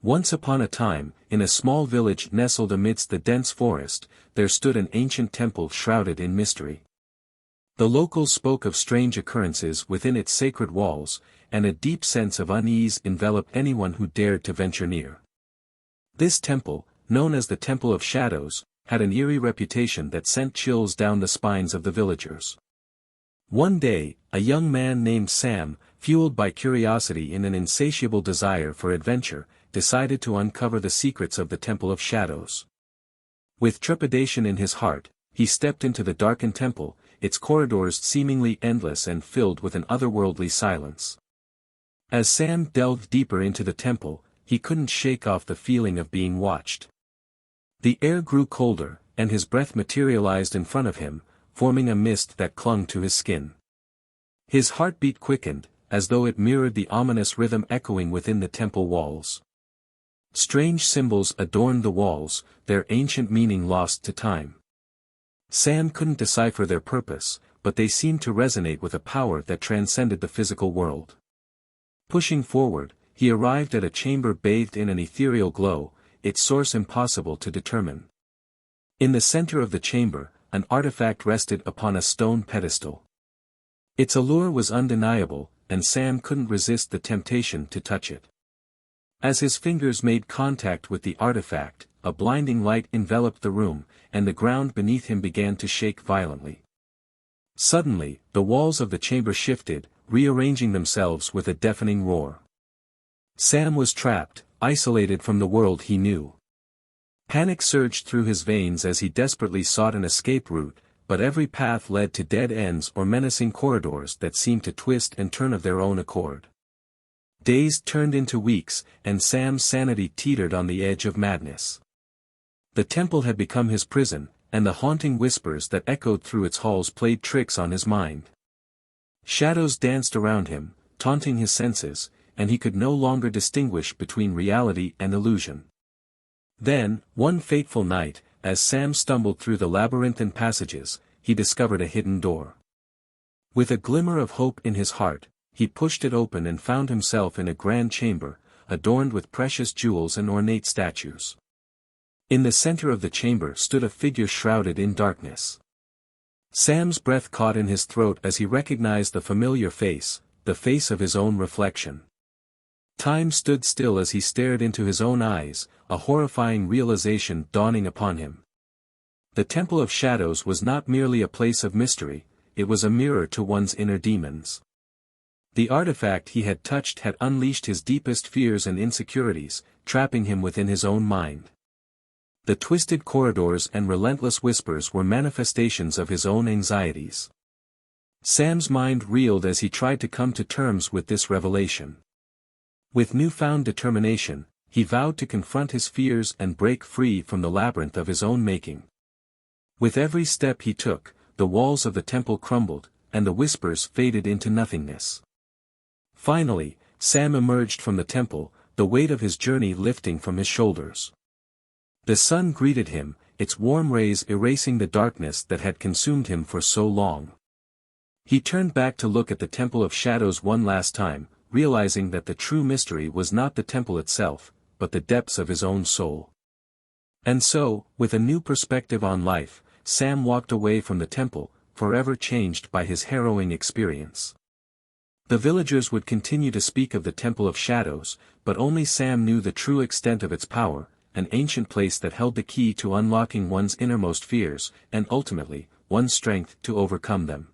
Once upon a time, in a small village nestled amidst the dense forest, there stood an ancient temple shrouded in mystery. The locals spoke of strange occurrences within its sacred walls, and a deep sense of unease enveloped anyone who dared to venture near. This temple, known as the Temple of Shadows, had an eerie reputation that sent chills down the spines of the villagers. One day, a young man named Sam, fueled by curiosity and an insatiable desire for adventure, decided to uncover the secrets of the Temple of Shadows. With trepidation in his heart, he stepped into the darkened temple, its corridors seemingly endless and filled with an otherworldly silence. As Sam delved deeper into the temple, he couldn't shake off the feeling of being watched. The air grew colder, and his breath materialized in front of him, forming a mist that clung to his skin. His heartbeat quickened, as though it mirrored the ominous rhythm echoing within the temple walls. Strange symbols adorned the walls, their ancient meaning lost to time. Sam couldn't decipher their purpose, but they seemed to resonate with a power that transcended the physical world. Pushing forward, he arrived at a chamber bathed in an ethereal glow, its source impossible to determine. In the center of the chamber, an artifact rested upon a stone pedestal. Its allure was undeniable, and Sam couldn't resist the temptation to touch it. As his fingers made contact with the artifact, a blinding light enveloped the room, and the ground beneath him began to shake violently. Suddenly, the walls of the chamber shifted, rearranging themselves with a deafening roar. Sam was trapped, isolated from the world he knew. Panic surged through his veins as he desperately sought an escape route, but every path led to dead ends or menacing corridors that seemed to twist and turn of their own accord. Days turned into weeks, and Sam's sanity teetered on the edge of madness. The temple had become his prison, and the haunting whispers that echoed through its halls played tricks on his mind. Shadows danced around him, taunting his senses, and he could no longer distinguish between reality and illusion. Then, one fateful night, as Sam stumbled through the labyrinthine passages, he discovered a hidden door. With a glimmer of hope in his heart, he pushed it open and found himself in a grand chamber, adorned with precious jewels and ornate statues. In the center of the chamber stood a figure shrouded in darkness. Sam's breath caught in his throat as he recognized the familiar face, the face of his own reflection. Time stood still as he stared into his own eyes, a horrifying realization dawning upon him. The Temple of Shadows was not merely a place of mystery, it was a mirror to one's inner demons. The artifact he had touched had unleashed his deepest fears and insecurities, trapping him within his own mind. The twisted corridors and relentless whispers were manifestations of his own anxieties. Sam's mind reeled as he tried to come to terms with this revelation. With newfound determination, he vowed to confront his fears and break free from the labyrinth of his own making. With every step he took, the walls of the temple crumbled, and the whispers faded into nothingness. Finally, Sam emerged from the temple, the weight of his journey lifting from his shoulders. The sun greeted him, its warm rays erasing the darkness that had consumed him for so long. He turned back to look at the Temple of Shadows one last time, realizing that the true mystery was not the temple itself, but the depths of his own soul. And so, with a new perspective on life, Sam walked away from the temple, forever changed by his harrowing experience. The villagers would continue to speak of the Temple of Shadows, but only Sam knew the true extent of its power, an ancient place that held the key to unlocking one's innermost fears, and ultimately, one's strength to overcome them.